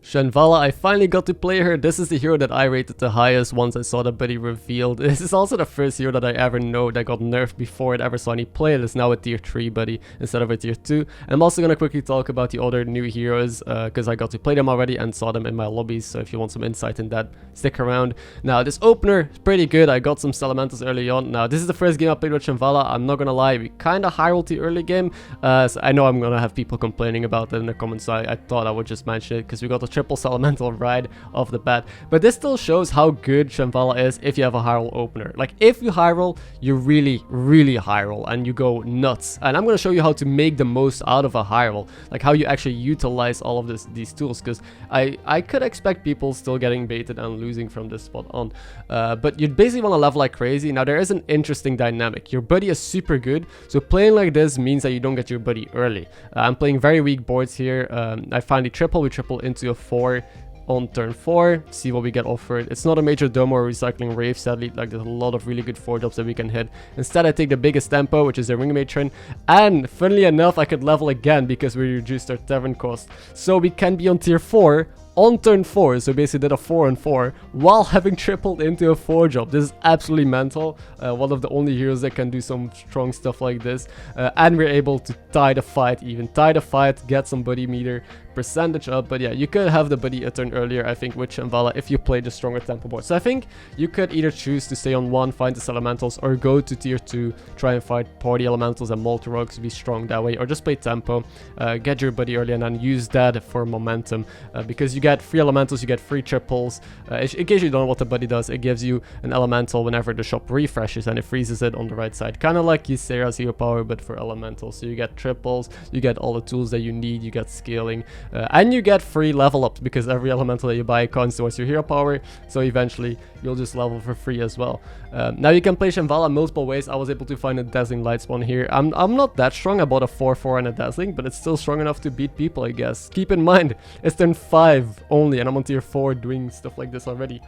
Chenvaala, I finally got to play her. This is the hero that I rated the highest once I saw the buddy revealed. This is also the first hero that I ever know that got nerfed before it ever saw any play. It is now a tier 3 buddy instead of a tier 2. I'm also gonna quickly talk about the other new heroes because I got to play them already and saw them in my lobbies. So if you want some insight in that, stick around. Now this opener is pretty good. I got some Elementals early on. Now this is the first game I played with Chenvaala. I'm not gonna lie, we kind of high rolled the early game. So I know I'm gonna have people complaining about it in the comments. So I thought I would just mention it because we got a triple Elemental right off the bat. But this still shows how good Chenvaala is if you have a high roll opener. Like if you high roll, you really high roll and you go nuts. And I'm gonna show you how to make the most out of a high roll, like how you actually utilize all of these tools, because I could expect people still getting baited and losing from this spot on. But you basically want to level like crazy. Now there is an interesting dynamic. Your buddy is super good, so playing like this means that you don't get your buddy early. I'm playing very weak boards here. I finally we triple into a 4 on turn 4, see what we get offered. It's not a major domo or recycling rave, sadly. Like there's a lot of really good 4-drops that we can hit. Instead I take the biggest tempo, which is the ring matron, and funnily enough I could level again because we reduced our tavern cost, so we can be on tier 4 on turn 4, so basically did a 4 on 4 while having tripled into a 4-drop. This is absolutely mental. One of the only heroes that can do some strong stuff like this. And we're able to tie the fight, get some buddy meter percentage up. But yeah, you could have the buddy a turn earlier, I think, with Chenvaala if you play the stronger tempo board. So I think you could either choose to stay on 1, find the elementals, or go to tier 2, try and fight party elementals and multi-rogues, be strong that way, or just play tempo, get your buddy early and then use that for momentum, because you get free elementals, you get free triples. In case you don't know what the buddy does, it gives you an elemental whenever the shop refreshes and it freezes it on the right side, kind of like HysteriA's hero power but for elementals. So you get triples, you get all the tools that you need, you get scaling, and you get free level ups because every elemental that you buy counts towards your hero power, so eventually you'll just level for free as well. Now you can play Chenvaala multiple ways. I was able to find a dazzling light spawn here. I'm not that strong. I bought a 4/4 and a dazzling, but it's still strong enough to beat people, I guess. Keep in mind it's turn 5 only and I'm on tier 4 doing stuff like this already.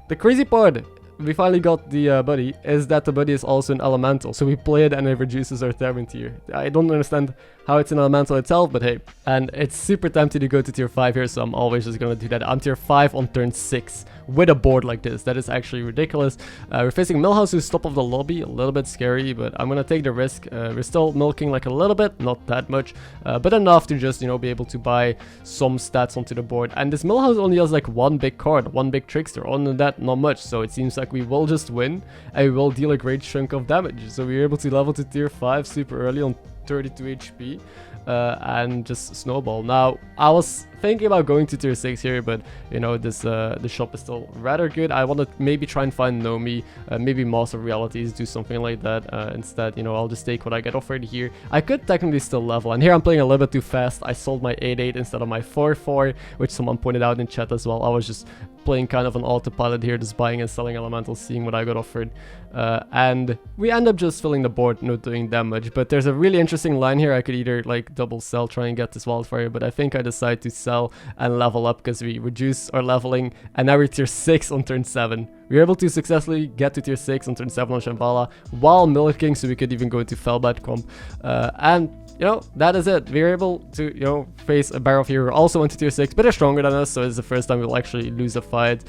The crazy part, we finally got the buddy, is that the buddy is also an elemental, so we play it and it reduces our tavern tier. I don't understand how it's an elemental itself, but hey. And it's super tempting to go to tier 5 here, so I'm always just gonna do that. I'm tier 5 on turn 6 with a board like this. That is actually ridiculous. We're facing Millhouse, who's top of the lobby, a little bit scary, but I'm gonna take the risk. We're still milking like a little bit, not that much, but enough to just, you know, be able to buy some stats onto the board. And this Millhouse only has like one big card, one big trickster. Other than that, not much. So it seems like we will just win and we will deal a great chunk of damage. So we're able to level to tier 5 super early on 32 HP and just snowball. Now I was thinking about going to tier 6 here, but you know, this the shop is still rather good. I want to maybe try and find Nomi, maybe Master of Realities, do something like that. Instead, you know, I'll just take what I get offered here. I could technically still level, and here I'm playing a little bit too fast. I sold my 8/8 instead of my 4/4, which someone pointed out in chat as well. I was just playing kind of an autopilot here, just buying and selling elementals, seeing what I got offered, and we end up just filling the board, not doing damage. But there's a really interesting line here. I could either like double sell, try and get this wildfire, but I think I decide to sell and level up because we reduce our leveling, and now we're tier 6 on turn 7. We were able to successfully get to tier 6 on turn 7 on Chenvaala while milking, so we could even go into Felbat comp, and you know, that is it. We were able to, you know, face a Barrow here who also went to tier 6, but they're stronger than us, so it's the first time we'll actually lose a fight.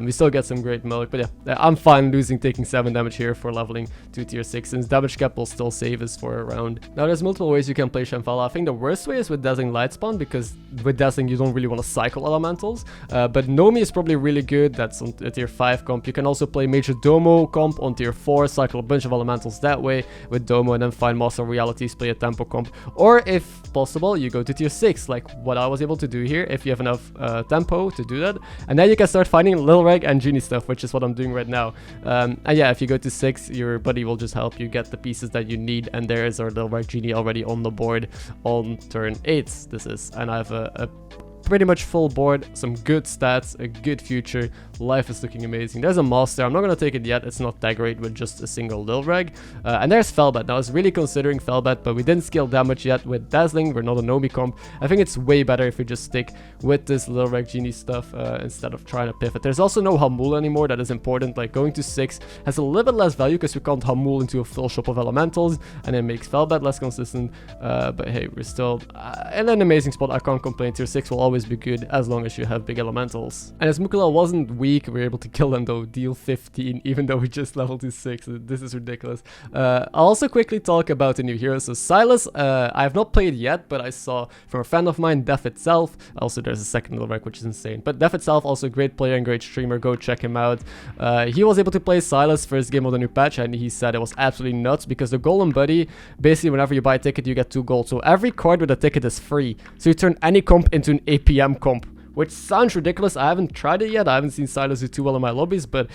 We still get some great milk, but yeah, I'm fine losing, taking 7 damage here for leveling to tier 6, since damage cap will still save us for a round. Now there's multiple ways you can play Chenvaala. I think the worst way is with Dazzling Light Spawn, because with Dazzling you don't really want to cycle elementals, but Nomi is probably really good. That's on a tier 5 comp. You can also play Major Domo comp on tier 4, cycle a bunch of elementals that way with Domo, and then find Master of Realities, play a tempo comp. Or if possible, you go to tier 6, like what I was able to do here, if you have enough tempo to do that. And then you can start finding Lil Reg and Genie stuff, which is what I'm doing right now. And yeah, if you go to 6, your buddy will just help you get the pieces that you need. And there is our Lil Reg Genie already on the board on turn 8. This is, and I have a pretty much full board, some good stats, a good future. Life is looking amazing. There's a Master. I'm not going to take it yet. It's not that great with just a single Lil Reg. And there's Felbat. Now, I was really considering Felbat, but we didn't scale damage yet with Dazzling. We're not a Nomi comp. I think it's way better if we just stick with this Lil Reg Genie stuff instead of trying to pivot. There's also no Hamul anymore. That is important. Like, going to 6 has a little bit less value because we can't Hamul into a full shop of elementals, and it makes Felbat less consistent. But hey, we're still in an amazing spot. I can't complain. Tier 6 will always always be good as long as you have big elementals. And as Mukula wasn't weak, we were able to kill them though, deal 15, even though we just leveled to 6. This is ridiculous. I'll also quickly talk about the new heroes. So Sylas, I have not played yet, but I saw from a friend of mine, Def itself. Also, there's a second little rec, which is insane. But Def itself, also a great player and great streamer. Go check him out. He was able to play Sylas first game of the new patch, and he said it was absolutely nuts because the golden buddy, basically whenever you buy a ticket, you get 2 gold. So every card with a ticket is free. So you turn any comp into an APM comp, which sounds ridiculous. I haven't tried it yet. I haven't seen Sylas do too well in my lobbies, but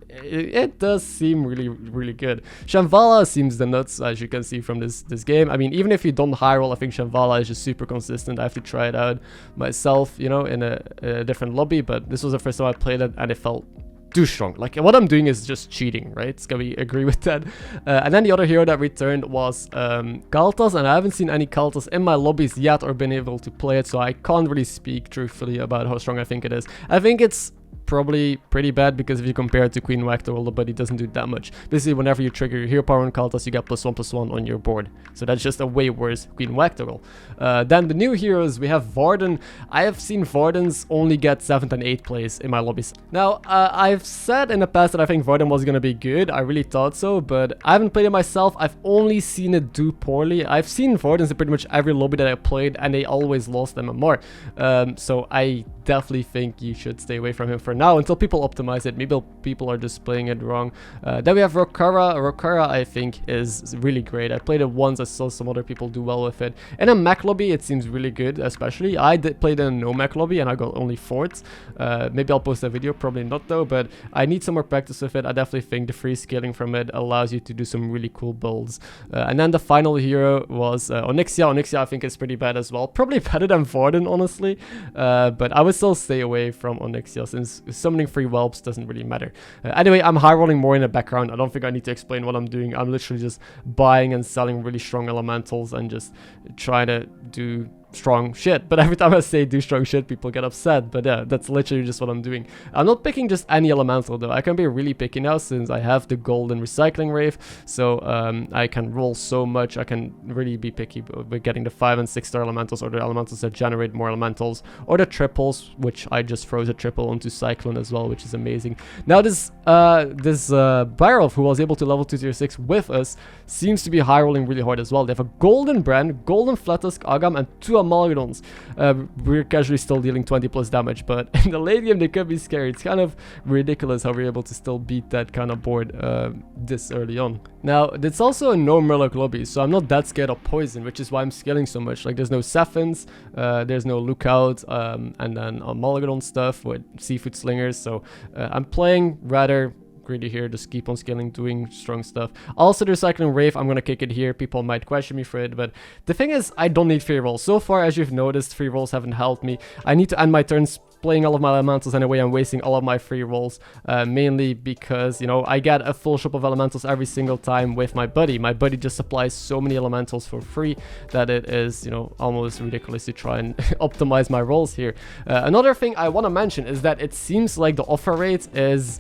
it does seem really good. Chenvaala seems the nuts, as you can see from this game. I mean, even if you don't high roll, I think Chenvaala is just super consistent. I have to try it out myself, you know, in a different lobby, but this was the first time I played it, and it felt too strong. Like, what I'm doing is just cheating, right? Can we agree with that? And then the other hero that returned was Kaltas, and I haven't seen any Kaltas in my lobbies yet or been able to play it, so I can't really speak truthfully about how strong I think it is. I think it's probably pretty bad because if you compare it to Queen Wactor, the buddy doesn't do that much. Basically, whenever you trigger your hero power on Kaltas, you get +1/+1 on your board. So that's just a way worse Queen Wactor. Then the new heroes, we have Varden. I have seen Vardens only get 7th and 8th place in my lobbies. Now, I've said in the past that I think Varden was going to be good. I really thought so, but I haven't played it myself. I've only seen it do poorly. I've seen Vardens in pretty much every lobby that I played, and they always lost MMR. So I definitely think you should stay away from him for now until people optimize it. Maybe people are just playing it wrong. Then we have Rokara. Rokara, I think, is really great. I played it once. I saw some other people do well with it. In a mech lobby, it seems really good, especially. I did play it in a no mech lobby, and I got only 4th. Maybe I'll post a video, probably not though, but I need some more practice with it. I definitely think the free scaling from it allows you to do some really cool builds. And then the final hero was Onyxia. Onyxia, I think, is pretty bad as well. Probably better than Varden, honestly. But I would still stay away from Onyxia since summoning free whelps doesn't really matter. Anyway, I'm high rolling more in the background. I don't think I need to explain what I'm doing. I'm literally just buying and selling really strong elementals and just trying to do strong shit. But every time I say do strong shit, people get upset. But yeah, that's literally just what I'm doing. I'm not picking just any elemental though. I can be really picky now since I have the golden recycling rave, so I can roll so much. I can really be picky with getting the 5 and 6 star elementals, or the elementals that generate more elementals, or the triples, which I just froze a triple onto Cyclone as well, which is amazing. Now this Byrov, who was able to level 2 tier 6 with us, seems to be high rolling really hard as well. They have a golden Brand, golden Flattusk, Agam, and 2 Amalgadons. We're casually still dealing 20+ damage, but in the late game they could be scary. It's kind of ridiculous how we're able to still beat that kind of board this early on. Now, it's also a no Murloc lobby, so I'm not that scared of poison, which is why I'm scaling so much. Like, there's no Saphins, there's no Lookout, and then Amalgadon stuff with Seafood Slingers, so I'm playing rather greedy here, just keep on scaling, doing strong stuff. Also, the recycling rave, I'm gonna kick it here. People might question me for it, but the thing is, I don't need free rolls. So far, as you've noticed, free rolls haven't helped me. I need to end my turns playing all of my elementals anyway. I'm wasting all of my free rolls, mainly because, you know, I get a full shop of elementals every single time with my buddy. My buddy just supplies so many elementals for free that it is, you know, almost ridiculous to try and optimize my rolls here. Another thing I want to mention is that it seems like the offer rate is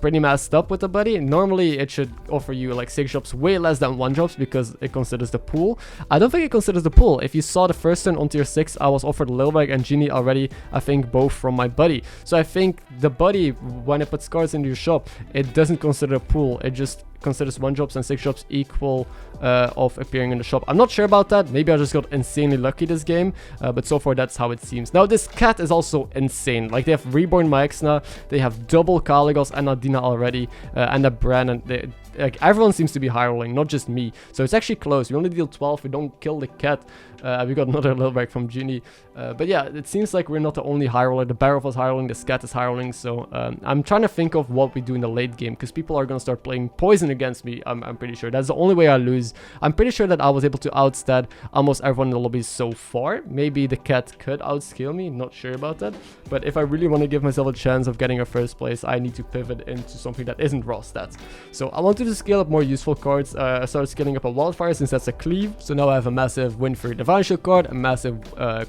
pretty messed up with the buddy. Normally it should offer you like 6 drops, way less than 1 drops, because it considers the pool. I don't think it considers the pool. If you saw the first turn on tier 6, I was offered Lil Bag and Genie already, I think both from my buddy. So I think the buddy, when it puts cards into your shop, it doesn't consider a pool. It just considers 1 drops and 6 drops equal of appearing in the shop. I'm not sure about that. Maybe I just got insanely lucky this game, but so far that's how it seems. Now this cat is also insane. Like, they have Reborn Maexna, they have double Kaligos and Nadina already, and a Bran, and like, everyone seems to be high rolling, not just me. So it's actually close. We only deal 12. We don't kill the cat. We got another little back from Genie. But yeah, it seems like we're not the only high roller. The Barrel was high rolling, the Scat is high rolling. So I'm trying to think of what we do in the late game, because people are going to start playing poison against me. I'm pretty sure that's the only way I lose. I'm pretty sure that I was able to outstat almost everyone in the lobby so far. Maybe the cat could outscale me, not sure about that. But if I really want to give myself a chance of getting a first place, I need to pivot into something that isn't raw stats. So I want wanted to scale up more useful cards, I started scaling up a Wildfire since that's a cleave. So now I have a massive win for Divine Shield card, a massive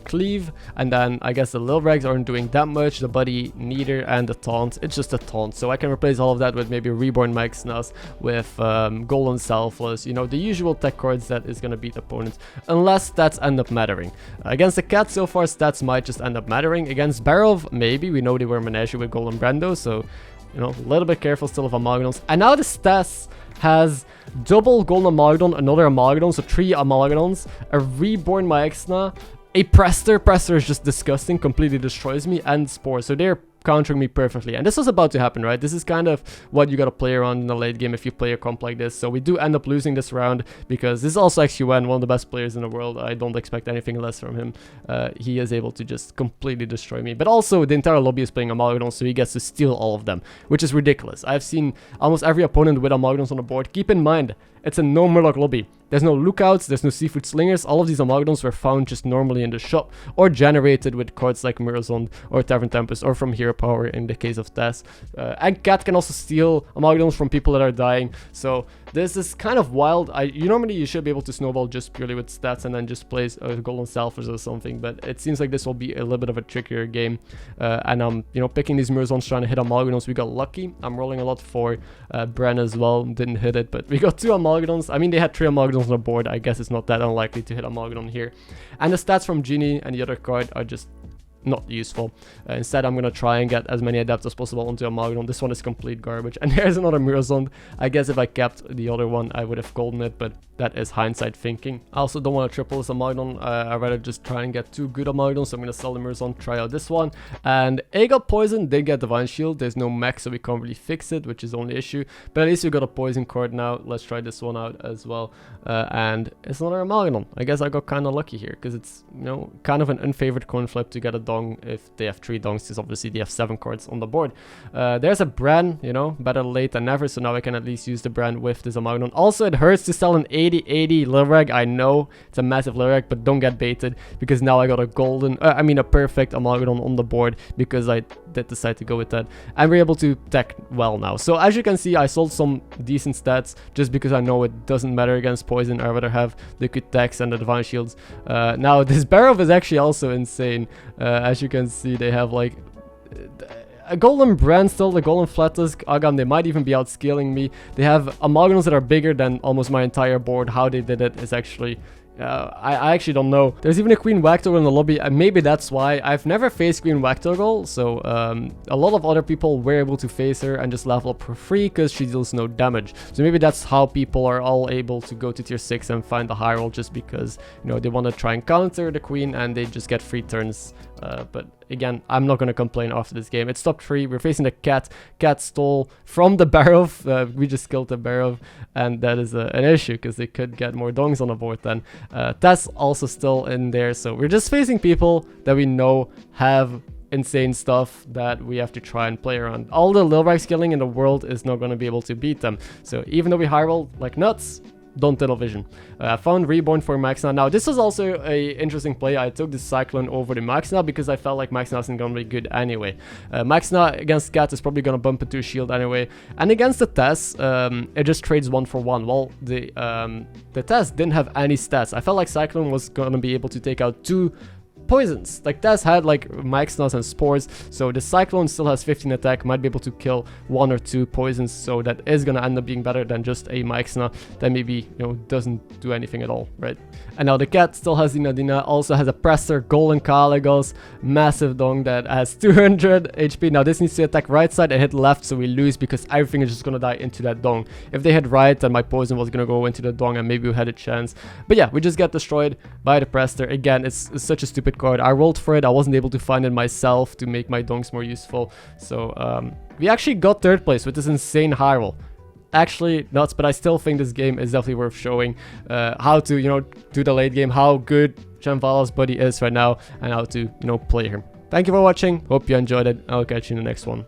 cleave, and then I guess the Lil Regs aren't doing that much, the Buddy neither, and the Taunt, it's just a Taunt. So I can replace all of that with maybe Reborn Maxnas, with Golden Selfless, you know, the usual tech cards that is going to beat opponents, unless stats end up mattering. Against the Cat so far, stats might just end up mattering. Against Barov, maybe. We know they were Menage with Golden Brando, so, you know, a little bit careful still of Amalgadons. And now the Stas has double Golden Amalgadon, another Amalgadon, so 3 Amalgadons, a Reborn Maxna, a Prester. Prester is just disgusting, completely destroys me, and Spore. So they're countering me perfectly, and this was about to happen, right? This is kind of what you gotta play around in the late game if you play a comp like this. So we do end up losing this round because this is also XUN, one of the best players in the world. I don't expect anything less from him. He is able to just completely destroy me, but also the entire lobby is playing Amalgadon, so he gets to steal all of them, which is ridiculous. I've seen almost every opponent with Amalgadons on the board. Keep in mind, it's a no Murloc lobby. There's no lookouts, there's no seafood slingers. All of these Amalgadons were found just normally in the shop, or generated with cards like Mirror's or Tavern Tempest, or from Hero Power in the case of Tess. And Cat can also steal Amalgadons from people that are dying. So this is kind of wild. Normally you should be able to snowball just purely with stats and then just play Golden Selfers or something, but it seems like this will be a little bit of a trickier game. And I'm, picking these Mirror's trying to hit Amalgadons. We got lucky. I'm rolling a lot for Bren as well. Didn't hit it, but we got 2 Amalgadons. I mean, they had 3 Amalgadons on the board. I guess it's not that unlikely to hit Amalgadon here. And the stats from Genie and the other card are just not useful. Instead, I'm going to try and get as many adapts as possible onto Amalgadon. This one is complete garbage. And there's another Mirror's. I guess if I kept the other one, I would have golden it, but that is hindsight thinking. I also don't want to triple this Amalgadon. I'd rather just try and get 2 good Amalgadons, so I'm going to sell the Mirror's, try out this one. And A got poison, did get Divine Shield. There's no mech, so we can't really fix it, which is the only issue. But at least we got a poison card now. Let's try this one out as well. And it's another Amalgadon. I guess I got kind of lucky here, because it's, kind of an unfavored coin flip to get a Dong if they have 3 Dongs, because obviously they have 7 cards on the board. There's a Bran, better late than never, so now I can at least use the Bran with this Amalgadon. Also, it hurts to sell an 80-80 Lilreg. I know it's a massive Lilreg, but don't get baited, because now I got a golden, a perfect Amalgadon on the board, because I did decide to go with that. And we're able to tech well now. So as you can see, I sold some decent stats just because I know it doesn't matter against poison. I'd rather have the good techs and the divine shields. Now this Barov is actually also insane. As you can see, they have like a golden Brand still, the golden Flattusk, Agam. They might even be outscaling me. They have Amalgadons that are bigger than almost my entire board. How they did it is actually I actually don't know. There's even a Queen Whack-Toggle in the lobby, and maybe that's why. I've never faced Queen Whack-Toggle, so a lot of other people were able to face her and just level up for free because she deals no damage. So maybe that's how people are all able to go to tier 6 and find the high roll, just because, they want to try and counter the Queen and they just get free turns. But again, I'm not going to complain after this game. It's top 3. We're facing the Cat. Cat stole from the Barov. We just killed the Barov, and that is an issue because they could get more dongs on the board then. That's also still in there. So we're just facing people that we know have insane stuff that we have to try and play around. All the Lilrag skilling in the world is not going to be able to beat them. So even though we high roll like nuts, don't tunnel vision. I found Reborn for Maxna. Now this was also a interesting play. I took the Cyclone over the Maxna because I felt like Maxna isn't gonna be good anyway. Maxna against Cat is probably gonna bump into a shield anyway. And against the Tess, it just trades 1 for 1. Well, the Tess didn't have any stats. I felt like Cyclone was gonna be able to take out 2 poisons. Like Tess had like Maxnas and Spores, so the Cyclone still has 15 attack, might be able to kill 1 or 2 poisons, so that is gonna end up being better than just a Maxna that maybe doesn't do anything at all, right? And now the Cat still has Dina, also has a Prester, Golden Caligos, massive dong that has 200 HP. Now this needs to attack right side and hit left, so we lose because everything is just gonna die into that dong. If they hit right, then my poison was gonna go into the dong and maybe we had a chance. But yeah, we just get destroyed by the Prester. Again, it's such a stupid card. I rolled for it. I wasn't able to find it myself to make my dongs more useful. So we actually got 3rd place with this insane high roll. Actually nuts, but I still think this game is definitely worth showing how to do the late game, how good Chenvaala's buddy is right now, and how to play him. Thank you for watching. Hope you enjoyed it. I'll catch you in the next one.